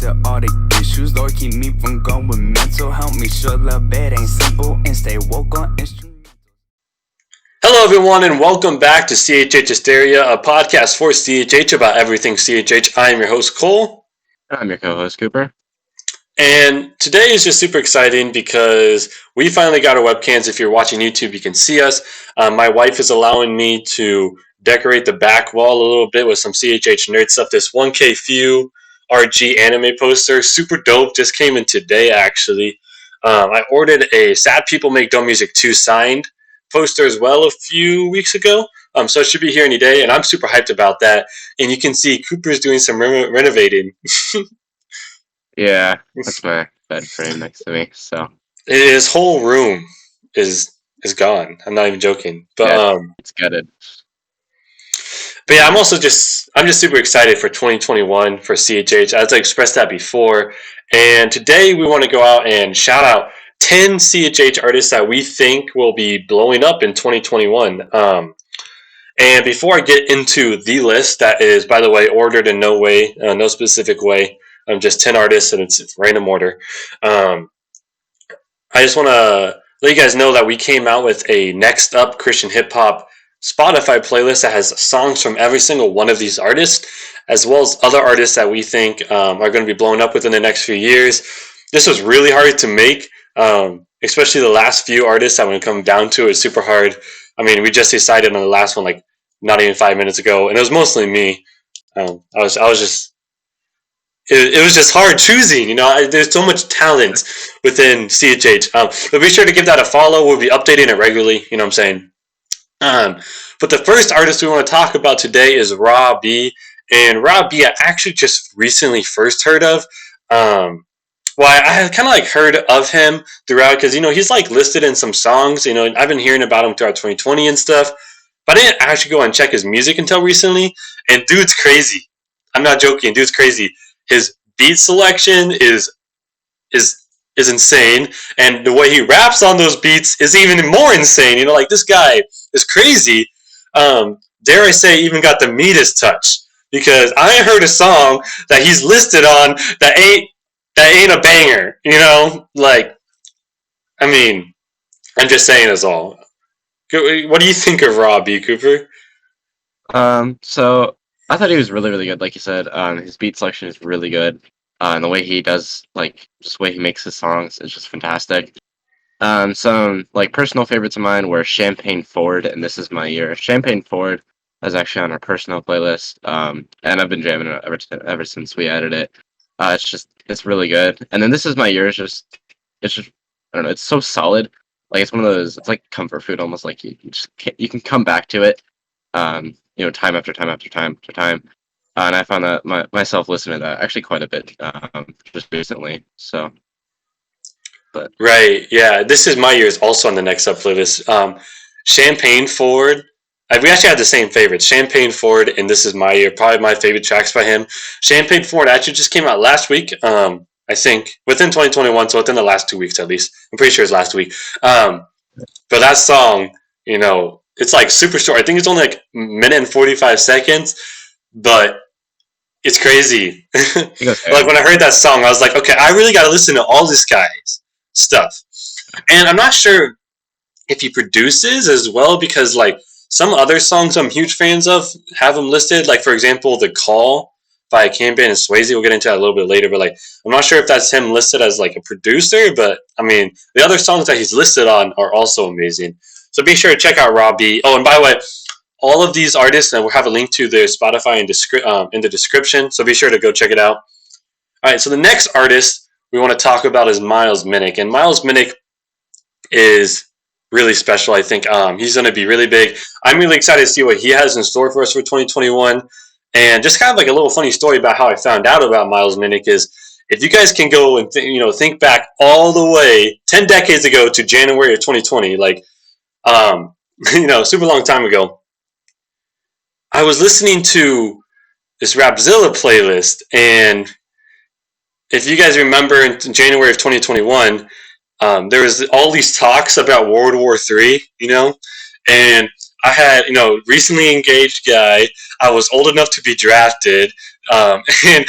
to all the issues. Lord, keep me from going mental. Help me sure the bed ain't simple and stay woke on instrument. Hello, everyone, and welcome back to CHH Hysteria, a podcast for CHH about everything CHH. I am your host, Cole. I'm your co-host, Cooper. And today is just super exciting because we finally got our webcams. If you're watching YouTube, you can see us. My wife is allowing me to decorate the back wall a little bit with some CHH nerd stuff. This 1K Few RG anime poster, super dope, just came in today, actually. I ordered a Sad People Make Dumb Music 2 signed poster as well a few weeks ago. So it should be here any day, and I'm super hyped about that. And you can see Cooper's doing some renovating. Yeah, that's my bed frame next to me. So His whole room is gone. I'm not even joking. But yeah, it's gutted. But yeah, I'm just super excited for 2021 for CHH. As I expressed that before, and today we want to go out and shout out 10 CHH artists that we think will be blowing up in 2021. And before I get into the list, that is, by the way, ordered in no specific way. Just 10 artists, and it's random order. I just want to let you guys know that we came out with a Next Up Christian Hip Hop Spotify playlist that has songs from every single one of these artists, as well as other artists that we think are going to be blowing up within the next few years. This was really hard to make, especially the last few artists that when it comes down to it, it's super hard. I mean, we just decided on the last one like not even 5 minutes ago, and it was mostly me. It was just hard choosing, there's so much talent within CHH. But be sure to give that a follow. We'll be updating it regularly, you know what I'm saying? But the first artist we want to talk about today is Rob B. And Rob B, I actually just recently first heard of. I had kind of like heard of him throughout because, he's like listed in some songs. I've been hearing about him throughout 2020 and stuff. But I didn't actually go and check his music until recently. And dude's crazy. I'm not joking. Dude's crazy. His beat selection is insane, and the way he raps on those beats is even more insane. Like this guy is crazy. Dare I say, even got the Midas touch, because I heard a song that he's listed on that ain't a banger. I'm just saying is all. What do you think of Rob B. Cooper? So I thought he was really, really good. Like you said, his beat selection is really good. And the way he does, just the way he makes his songs is just fantastic. Some, personal favorites of mine were Champagne Ford and This Is My Year. Champagne Ford is actually on our personal playlist, and I've been jamming it ever since we added it. It's really good. And then This Is My Year is just, I don't know, it's so solid. It's one of those, it's like comfort food almost, you can come back to it, time after time after time after time. And I found that myself listening to that actually quite a bit just recently. Right, yeah. This Is My Year is also on the Next Up playlist. Champagne Ford. We actually had the same favorites. Champagne Ford and This Is My Year, probably my favorite tracks by him. Champagne Ford actually just came out last week. I think within 2021, so within the last 2 weeks at least. I'm pretty sure it's last week. But that song, it's like super short. I think it's only like a minute and 45 seconds. But it's crazy. Like when I heard that song, I was like, okay, I really got to listen to all this guy's stuff. And I'm not sure if he produces as well, because some other songs I'm huge fans of have him listed. Like for example, The Call by Campaign and Swayze. We'll get into that a little bit later. But I'm not sure if that's him listed as a producer. But I mean, the other songs that he's listed on are also amazing. So be sure to check out Rob B. Oh, and by the way, all of these artists, and we'll have a link to their Spotify in the description, so be sure to go check it out. All right, so the next artist we want to talk about is Miles Minnick, and Miles Minnick is really special, I think. He's going to be really big. I'm really excited to see what he has in store for us for 2021, and just kind of a little funny story about how I found out about Miles Minnick is, if you guys can go and think back all the way 10 decades ago to January of 2020, super long time ago, I was listening to this Rapzilla playlist, and if you guys remember in January of 2021, there was all these talks about World War III, and I had, recently engaged guy. I was old enough to be drafted. And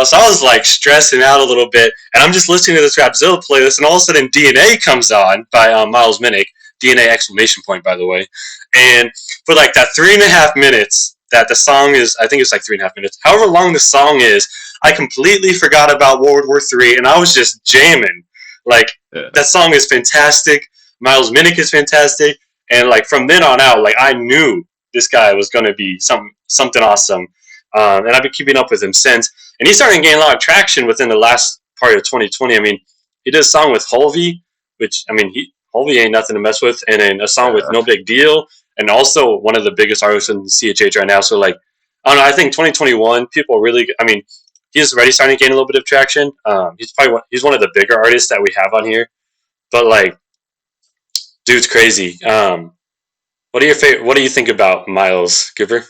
so I was like stressing out a little bit, and I'm just listening to this Rapzilla playlist, and all of a sudden DNA comes on by Miles Minnick, DNA exclamation point, by the way, and for like that 3.5 minutes that the song is, I think it's like 3.5 minutes, however long the song is, I completely forgot about World War III, and I was just jamming. Like Yeah. that song is fantastic. Miles Minnick is fantastic, and like from then on out, like I knew this guy was going to be something awesome. And I've been keeping up with him since. And he's starting to gain a lot of traction within the last part of 2020. I mean, he did a song with Hulvey, which, I mean, Hulvey ain't nothing to mess with, and then a song with Yeah. No Big Deal, and also one of the biggest artists in CHH right now. So, like, I don't know, I think 2021, people really, I mean, he's already starting to gain a little bit of traction. He's one of the bigger artists that we have on here. But, like, dude's crazy. What do you think about Miles Giver?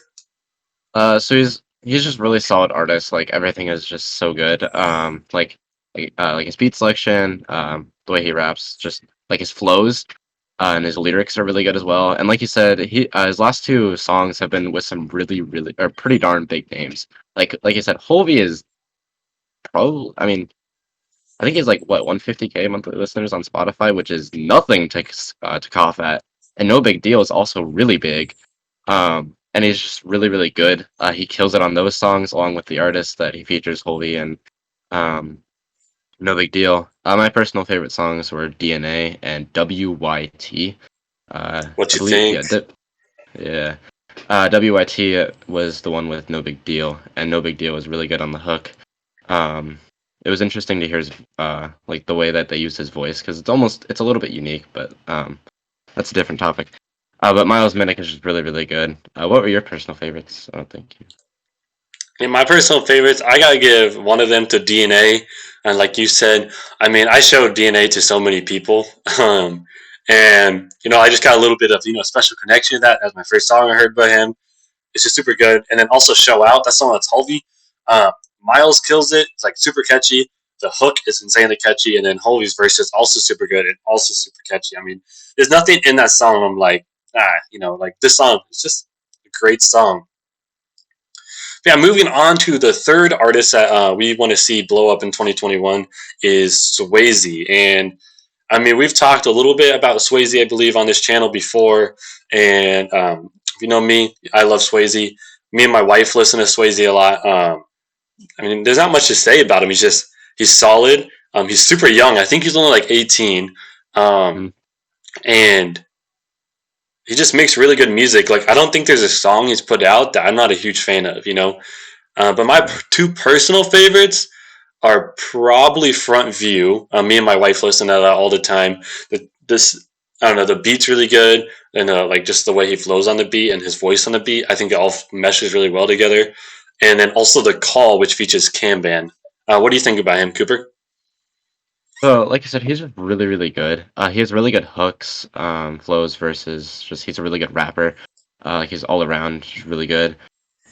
So he's just really solid artist. Like everything is just so good. Like his beat selection, the way he raps, just like his flows, and his lyrics are really good as well. And like you said, his last two songs have been with some really or pretty darn big names. Like you said, Holvey is probably. I mean, I think he's like what 150K monthly listeners on Spotify, which is nothing to cough at. And No Big Deal is also really big. And he's just really good. He kills it on those songs along with the artists that he features, Holvey and um, No Big Deal. My personal favorite songs were DNA and WYT. What I you believe, think? yeah. WYT was the one with No Big Deal, and No Big Deal was really good on the hook. Um, it was interesting to hear his, like the way that they used his voice because it's a little bit unique, but that's a different topic. But Miles Minnick is just really good. What were your personal favorites? I don't think. In my personal favorites, I gotta give one of them to DNA. And like you said, I mean, I showed DNA to so many people, and I just got a little bit of special connection to that. That's my first song I heard by him. It's just super good. And then also Show Out. That song that's Hulvey. Miles kills it. It's like super catchy. The hook is insanely catchy, and then Hulvey's verse is also super good and also super catchy. I mean, there's nothing in that song I'm like, like this song. It's just a great song. Yeah, moving on to the third artist that we want to see blow up in 2021 is Swayze. And I mean, we've talked a little bit about Swayze, I believe, on this channel before. And if you know me, I love Swayze. Me and my wife listen to Swayze a lot. I mean, there's not much to say about him. He's solid. He's super young. I think he's only like 18. Mm. And he just makes really good music. Like, I don't think there's a song he's put out that I'm not a huge fan of, But my two personal favorites are probably Front View. Me and my wife listen to that all the time. I don't know, the beat's really good, and like just the way he flows on the beat and his voice on the beat. I think it all meshes really well together. And then also The Call, which features Kanban. What do you think about him, Cooper? So, like I said, he's just really good. He has really good hooks, flows versus just he's a really good rapper. Like he's all around just really good.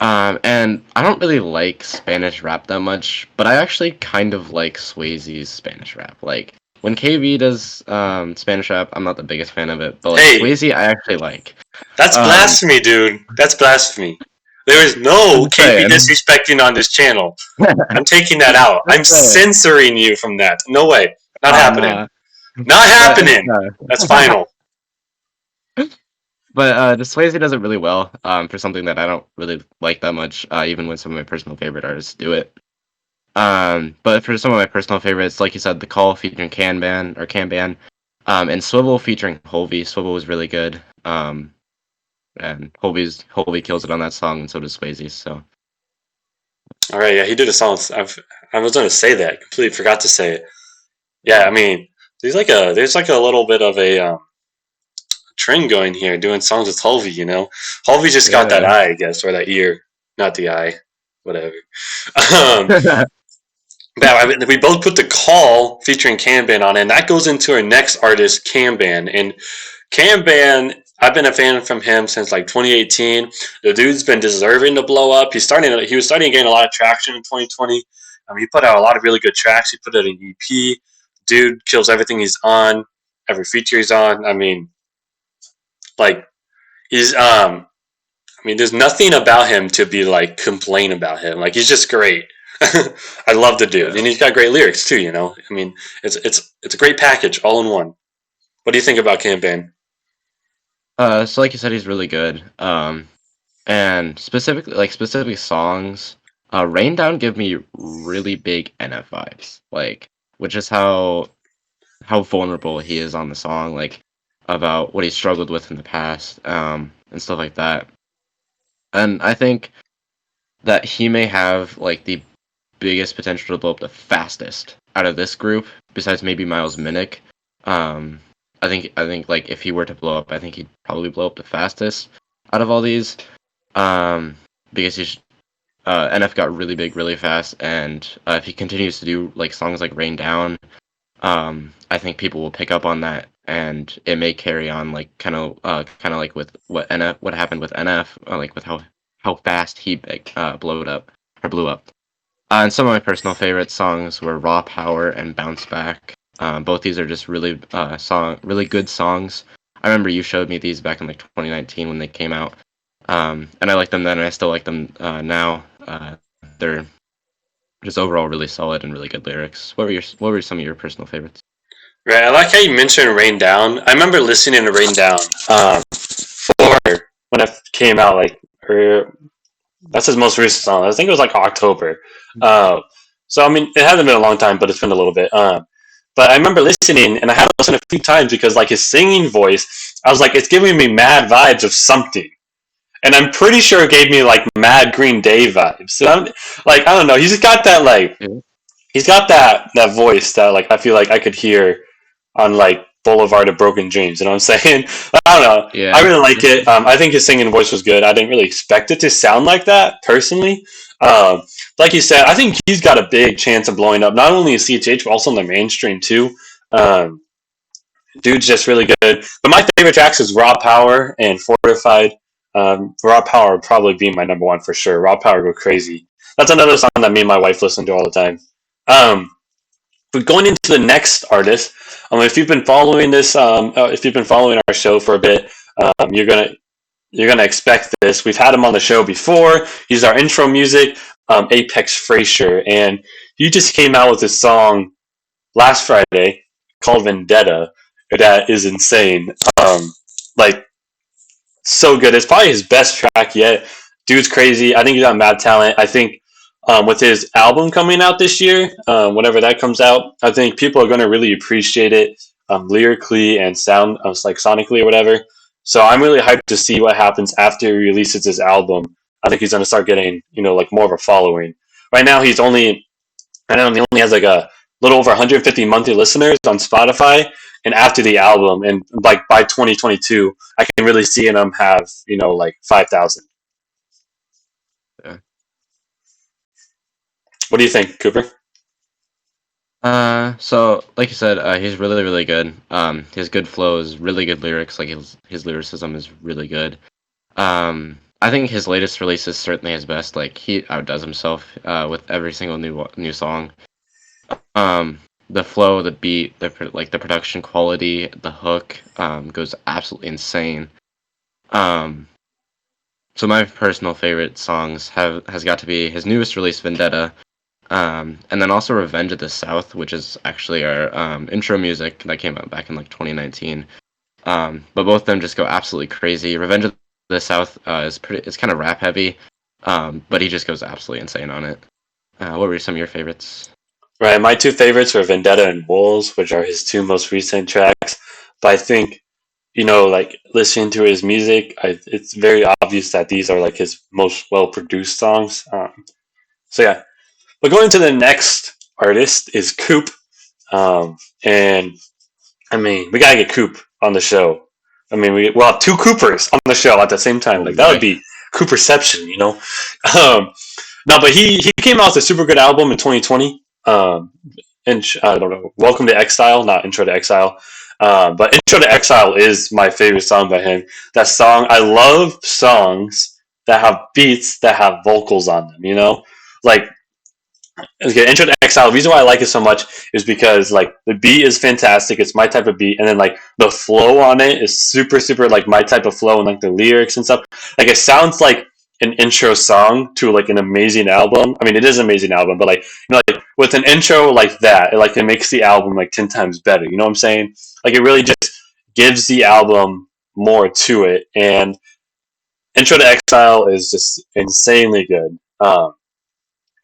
And I don't really like Spanish rap that much, but I actually kind of like Swayze's Spanish rap. Like when KB does Spanish rap, I'm not the biggest fan of it, but like Hey, Swayze, I actually like. that's Um, blasphemy, dude. That's blasphemy. There is no I'm KP saying, disrespecting on this channel. I'm taking that out. I'm I'm saying, censoring you from that. No way. Not happening. nah. Not But happening. That's final. the Swayze does it really well. For something that I don't really like that much, even when some of my personal favorite artists do it. But for some of my personal favorites, like you said, The Call featuring Kanban, and Swivel featuring Holvey. Swivel was really good. And Holvey kills it on that song, and so does Swayze. So All right, yeah, he did a song. I was going to say that. Completely forgot to say it. Yeah, I mean, there's like a little bit of a trend going here, doing songs with Hulvey. Hulvey just got that yeah. eye, I guess, or that ear, not the eye, whatever. Um, but I mean, we both put The Call featuring Kanban on it, and that goes into our next artist, Kanban. And Kanban, I've been a fan from him since like 2018. The dude's been deserving to blow up. He was starting to gain a lot of traction in 2020. He put out a lot of really good tracks. He put out an EP. Dude kills everything he's on, every feature he's on. I mean, like he's I mean, there's nothing about him to be like complain about him. Like he's just great. I love the dude, Yeah. and he's got great lyrics too. You know, I mean, it's a great package all in one. What do you think about Campaign? So like you said, he's really good. And specific songs. Rain Down give me really big NF vibes. Like, which is how vulnerable he is on the song. Like about what he struggled with in the past. And stuff like that. And I think that he may have like the biggest potential to blow up the fastest out of this group, besides maybe Miles Minnick. Um, I think like if he were to blow up, I think he'd probably blow up the fastest out of all these. Because NF got really big really fast, and if he continues to do like songs like Rain Down, I think people will pick up on that, and it may carry on like kind of like with what happened with NF, like with how fast he blowed up or blew up. And some of my personal favorite songs were Raw Power and Bounce Back. Both these are just really good songs. I remember you showed me these back in like 2019 when they came out, and I liked them then, and I still like them now. They're just overall really solid and really good lyrics. What were some of your personal favorites? Right, I like how you mentioned Rain Down. I remember listening to Rain Down for when it came out. That's his most recent song. I think it was like October. So I mean, it hasn't been a long time, but it's been a little bit. But I remember listening, and I had to listen a few times because like his singing voice, I was like, it's giving me mad vibes of something. And I'm pretty sure it gave me like mad Green Day vibes. So I don't know. He's just got that like he's got that voice that like I feel like I could hear on like Boulevard of Broken Dreams. You know what I'm saying? I don't know. Yeah. I really like it. I think his singing voice was good. I didn't really expect it to sound like that personally. Like you said, I think he's got a big chance of blowing up, not only in CHH but also in the mainstream too. Dude's just really good. But my favorite tracks is Raw Power and Fortified. Raw Power would probably be my number one for sure. Raw Power go crazy. That's another song that me and my wife listen to all the time. But going into the next artist, if you've been following if you've been following our show for a bit, you're gonna expect this. We've had him on the show before. He's our intro music, Apex Frazier, and he just came out with a song last Friday called Vendetta. That is insane. Like so good. It's probably his best track yet. Dude's crazy. I think he's got mad talent. I think with his album coming out this year, whenever that comes out, I think people are going to really appreciate it lyrically and sound like sonically or whatever. So I'm really hyped to see what happens after he releases his album. I think he's going to start getting like more of a following. Right now, he only has like a little over 150 monthly listeners on Spotify. And after the album, and like by 2022, I can really see him have like 5,000. Yeah. What do you think, Cooper? So like you said, he's really really good. His good flows, really good lyrics. Like his lyricism is really good. I think his latest release is certainly his best. Like he outdoes himself with every single new song. The flow, the beat, the production quality, the hook goes absolutely insane. So my personal favorite songs has got to be his newest release, Vendetta, and then also Revenge of the South, which is actually our intro music that came out back in like 2019. But both of them just go absolutely crazy. Revenge of the South it's kind of rap heavy, but he just goes absolutely insane on it. What were some of your favorites? Right, my two favorites were Vendetta and Wolves, which are his two most recent tracks. But I think, like listening to his music, it's very obvious that these are like his most well-produced songs. So yeah, but going to the next artist is Coop, and I mean we gotta get Coop on the show. I mean we'll have two Coopers on the show at the same time. Like that would be Cooperception, No, but he came out with a super good album in 2020. And I don't know. Welcome to Exile, not Intro to Exile. But Intro to Exile is my favorite song by him. That song, I love songs that have beats that have vocals on them. Like Okay, Intro to Exile. The reason why I like it so much is because like the beat is fantastic. It's my type of beat, and then like the flow on it is super, super like my type of flow, and like the lyrics and stuff. Like it sounds like an intro song to like an amazing album. I mean, it is an amazing album, but like like with an intro like that, it makes the album like 10 times better. You know what I'm saying? Like it really just gives the album more to it, and Intro to Exile is just insanely good.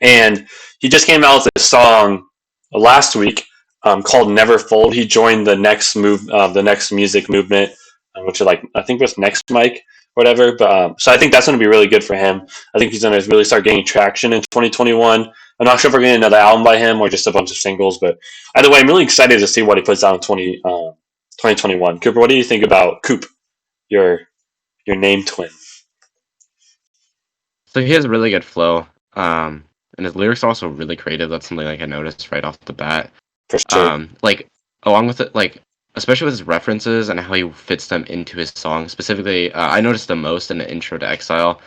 And he just came out with a song last week called "Never Fold." He joined the next music movement, which is like I think was Next Mike, whatever. But so I think that's going to be really good for him. I think he's going to really start gaining traction in 2021. I'm not sure if we're getting another album by him or just a bunch of singles, but either way, I'm really excited to see what he puts out in 2021. Cooper, what do you think about Coop, your name twin? So he has a really good flow. And his lyrics are also really creative. That's something like I noticed right off the bat. For sure. Like along with it, like especially with his references and how he fits them into his song. Specifically, I noticed the most in the Intro to Exile.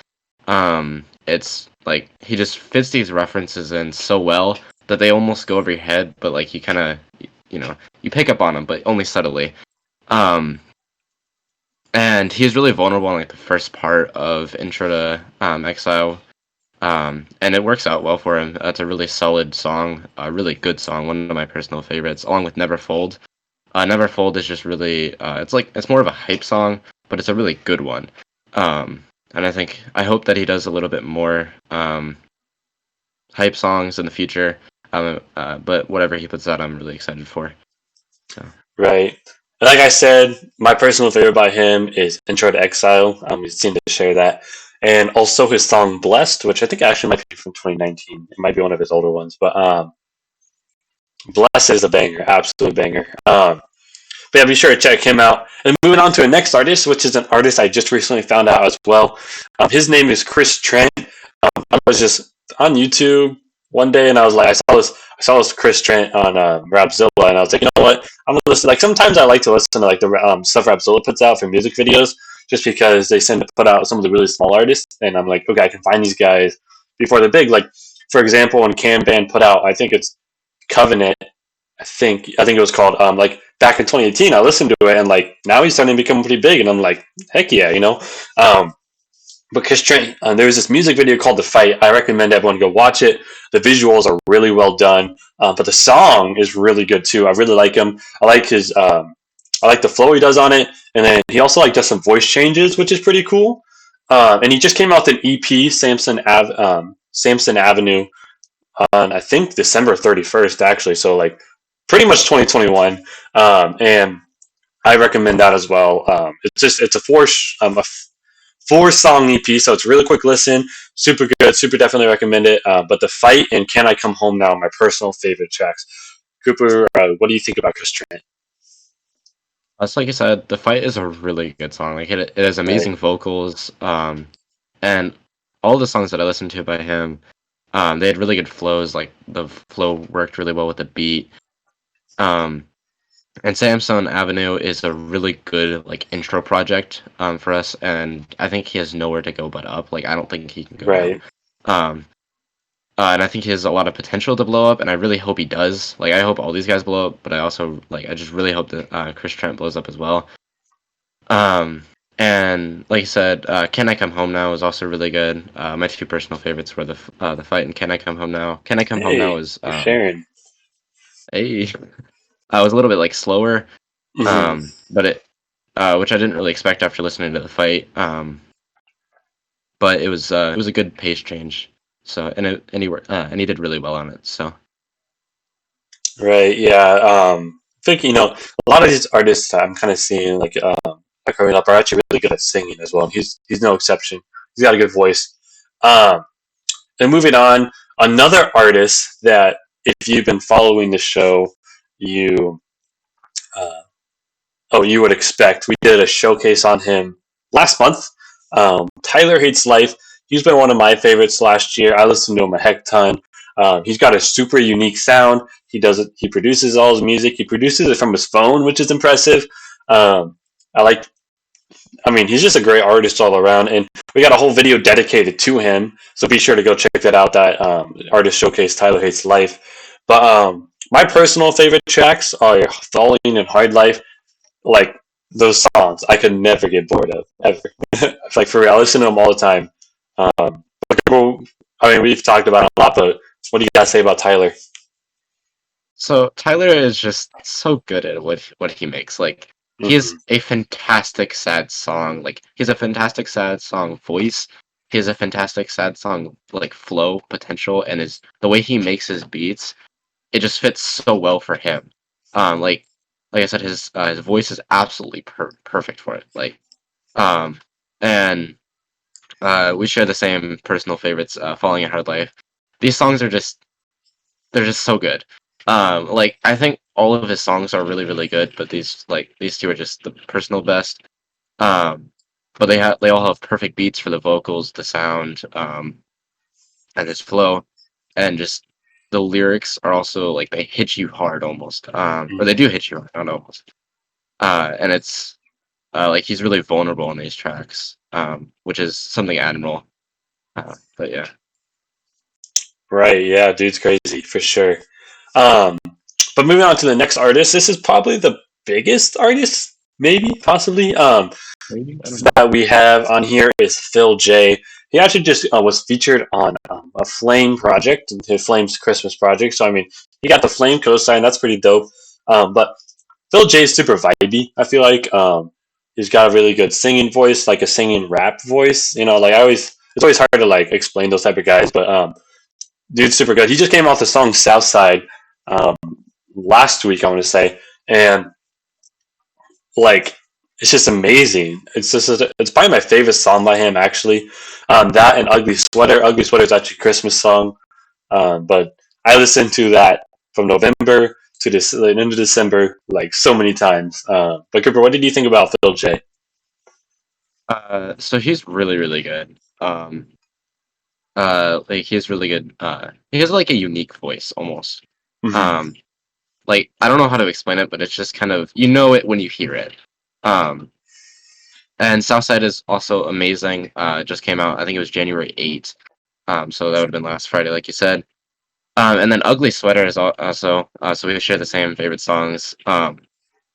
It's like he just fits these references in so well that they almost go over your head, but like you kind of, you pick up on them, but only subtly. And he's really vulnerable in like the first part of Intro to Exile. And it works out well for him. It's a really solid song, a really good song, one of my personal favorites, along with Never Fold. Never Fold is just really, it's more of a hype song, but it's a really good one. And I hope that he does a little bit more hype songs in the future. But whatever he puts out, I'm really excited for. So. Right. Like I said, my personal favorite by him is Intro to Exile. We seem to share that. And also his song Blessed, which I think actually might be from 2019. It might be one of his older ones. But Blessed is a banger, absolute banger. But yeah, be sure to check him out. And moving on to the next artist, which is an artist I just recently found out as well. His name is Trent. I was just on YouTube one day, and I was like, I saw this Chris Trent on Rapzilla, and I was like, you know what? I'm gonna listen. Like sometimes I like to listen to like the stuff Rapzilla puts out for music videos, just because they tend to put out some of the really small artists, and I'm like, okay, I can find these guys before they're big. Like for example, when Cam Band put out, I think it's Covenant. I think it was called like back in 2018. I listened to it, and like now he's starting to become pretty big, and I'm like, heck yeah, you know. But Chris Trent, there was this music video called "The Fight." I recommend everyone go watch it. The visuals are really well done, but the song is really good too. I really like him. I like I like the flow he does on it, and then he also like does some voice changes, which is pretty cool. And he just came out with an EP, Samson Avenue, on I think December 31st, actually. So like pretty much 2021, and I recommend that as well. It's a 4 song EP, so it's a really quick listen, super good, super definitely recommend it. But The Fight and Can I Come Home Now are my personal favorite tracks. Cooper, what do you think about Chris Trent? That's like you said, The Fight is a really good song. Like it has amazing vocals, and all the songs that I listened to by him, they had really good flows. Like the flow worked really well with the beat. And Samson Avenue is a really good like intro project for us, and I think he has nowhere to go but up. Like I don't think he can go Right. down. And I think he has a lot of potential to blow up, and I really hope he does. Like I hope all these guys blow up, but I just really hope that Chris Trent blows up as well. And like you said, Can I Come Home Now is also really good. My 2 personal favorites were the Fight and Can I Come Home Now. Can I Come Home Now is you're sharing. hey. I was a little bit like slower, Mhm. but which I didn't really expect after listening to The Fight. But it was a good pace change. So and he did really well on it. So Right. Yeah. I think a lot of these artists I'm kind of seeing like growing up are actually really good at singing as well. And he's no exception. He's got a good voice. Um, and moving on, another artist that if you've been following the show, you uh, you would expect. We did a showcase on him last month. Tyler Hates Life. He's been one of my favorites last year. I listened to him a heck ton. He's got a super unique sound. He does it. He produces all his music. He produces it from his phone, which is impressive. I like I mean, he's just a great artist all around, and we got a whole video dedicated to him. So be sure to go check that out. That artist showcase, Tyler Hates Life. But my personal favorite tracks are Falling and Hard Life. Like those songs, I could never get bored of ever. Like for real, I listen to them all the time. I mean, we've talked about it a lot, but what do you guys say about Tyler? So Tyler is just so good at what he makes. Like he has Hmm. a fantastic sad song. Like he has a fantastic sad song voice. He has a fantastic sad song like flow potential, and his the way he makes his beats, it just fits so well for him. Like I said, his voice is absolutely perfect for it. Um and we share the same personal favorites. Falling in Hard Life. These songs are just they're just so good. Like I think all of his songs are really really good, but these two are just the personal best. Um, but they all have perfect beats for the vocals, the sound, and his flow, and just the lyrics are also like they hit you hard almost. Or they do hit you hard, not almost. And it's like he's really vulnerable in these tracks, which is something admirable. But yeah. Right, yeah, dude's crazy for sure. Um, but moving on to the next artist, this is probably the biggest artist, maybe, possibly, Maybe I don't know. that we have on here is Phil J. He actually just was featured on a Flame project, his Flame's Christmas project. So, I mean, he got the Flame co-sign. That's pretty dope. But Phil J is super vibey, I feel like. He's got a really good singing voice, like a singing rap voice. You know, like it's always hard to like explain those type of guys, but dude's super good. He just came off the song Southside um, last week, I want to say, and like it's just amazing. It's probably my favorite song by him actually. That and Ugly Sweater. Ugly Sweater is actually a Christmas song, but I listened to that from November to this into December like so many times. But Cooper, what did you think about Phil J? So he's really really good. Like he's really good. He has like a unique voice almost. Mm-hmm. Um, like I don't know how to explain it, but it's just kind of you know it when you hear it. Um, and Southside is also amazing. It just came out. I think it was January 8th. So that would have been last Friday, like you said. And then Ugly Sweater is also. So we share the same favorite songs.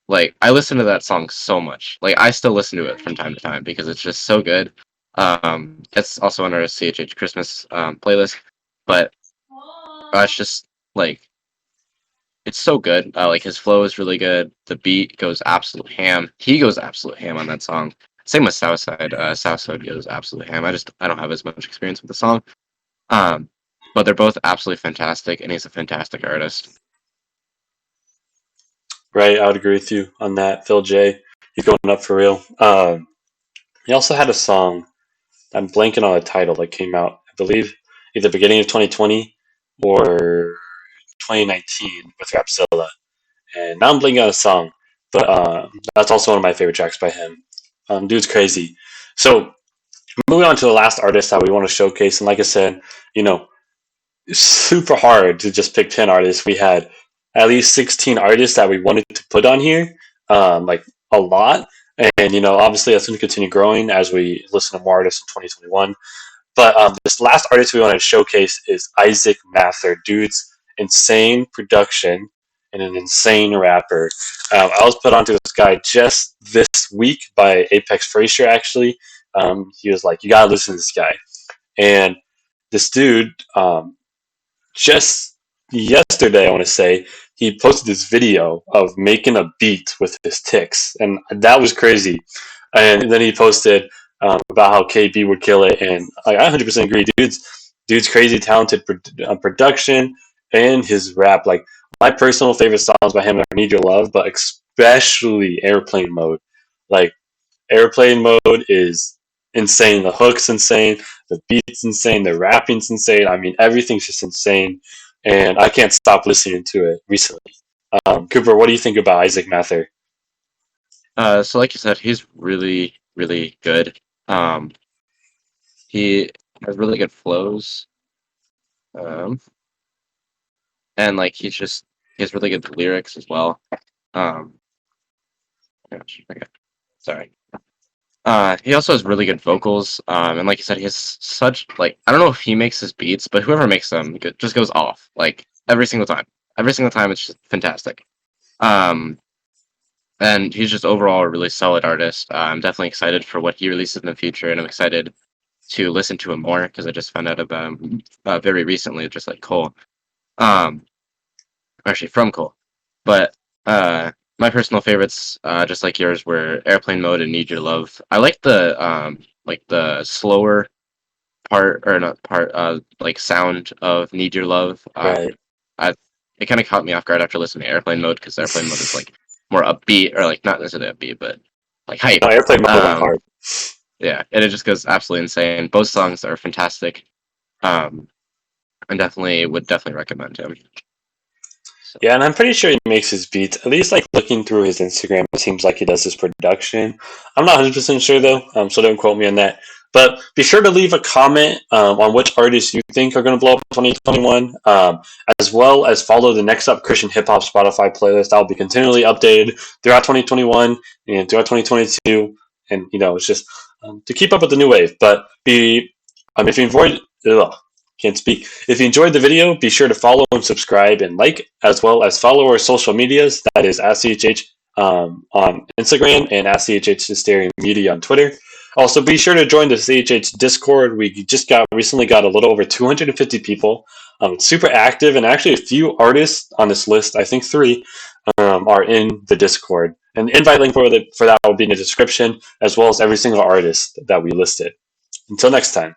Like I listen to that song so much. Like I still listen to it from time to time because it's just so good. It's also on our CHH Christmas playlist, but it's just like it's so good. Like his flow is really good. The beat goes absolute ham. He goes absolute ham on that song. Same with Southside. Southside goes absolute ham. I don't have as much experience with the song. Um, but they're both absolutely fantastic, and he's a fantastic artist. Right, I would agree with you on that. Phil J. He's going up for real. He also had a song. I'm blanking on the title that came out. I believe either beginning of 2020 or 2019 with Rapzilla. And now I'm blanking on a song, but that's also one of my favorite tracks by him. Dude's crazy. So moving on to the last artist that we want to showcase, and like I said, you know, it's super hard to just pick 10 artists. We had at least 16 artists that we wanted to put on here, like a lot. And, you know, obviously that's going to continue growing as we listen to more artists in 2021. But this last artist we want to showcase is Isaac Mather. Dude's insane production and an insane rapper. I was put onto this guy just this week by Apex Frazier, actually. He was like, you got to listen to this guy. And this dude, just yesterday, I want to say, he posted this video of making a beat with his ticks. And that was crazy. And then he posted about how KB would kill it, and I 100% agree. Dude's crazy talented production and his rap. Like my personal favorite songs by him are "Need Your Love," but especially "Airplane Mode." Like "Airplane Mode" is insane. The hook's insane. The beat's insane. The rapping's insane. I mean, everything's just insane, and I can't stop listening to it recently. Cooper, what do you think about Isaac Mather? So like you said, he's really really good. Um, he has really good flows. Um, and like he has really good lyrics as well. Um, gosh, okay, sorry. He also has really good vocals, and like you said, he has such like I don't know if he makes his beats, but whoever makes them just goes off like every single time. Every single time, it's just fantastic. Um, and he's just overall a really solid artist. I'm definitely excited for what he releases in the future, and I'm excited to listen to him more because I just found out about him very recently, just like Cole. Um, actually from Cole, but my personal favorites, just like yours, were Airplane Mode and Need Your Love. I like the slower part or not part like sound of Need Your Love. Right. I It kind of caught me off guard after listening to Airplane Mode because Airplane Mode is like more upbeat or like not necessarily upbeat but like hype. No, Airplane Mode went hard. Yeah, and it just goes absolutely insane. Both songs are fantastic. Um, and would definitely recommend him. So, Yeah, and I'm pretty sure he makes his beats. At least, like looking through his Instagram, it seems like he does his production. I'm not 100% sure though, so don't quote me on that. But be sure to leave a comment on which artists you think are going to blow up in 2021, as well as follow the Next Up Christian Hip Hop Spotify playlist. That'll be continually updated throughout 2021 and throughout 2022, and it's just to keep up with the new wave. But if you enjoyed, can't speak. If you enjoyed the video, be sure to follow and subscribe and like, as well as follow our social medias. That is @CHH on Instagram and @chhysteriamedia on Twitter. Also, be sure to join the CHH Discord. We recently got a little over 250 people. It's super active, and actually a few artists on this list, I think 3, are in the Discord. And the invite link for that will be in the description, as well as every single artist that we listed. Until next time.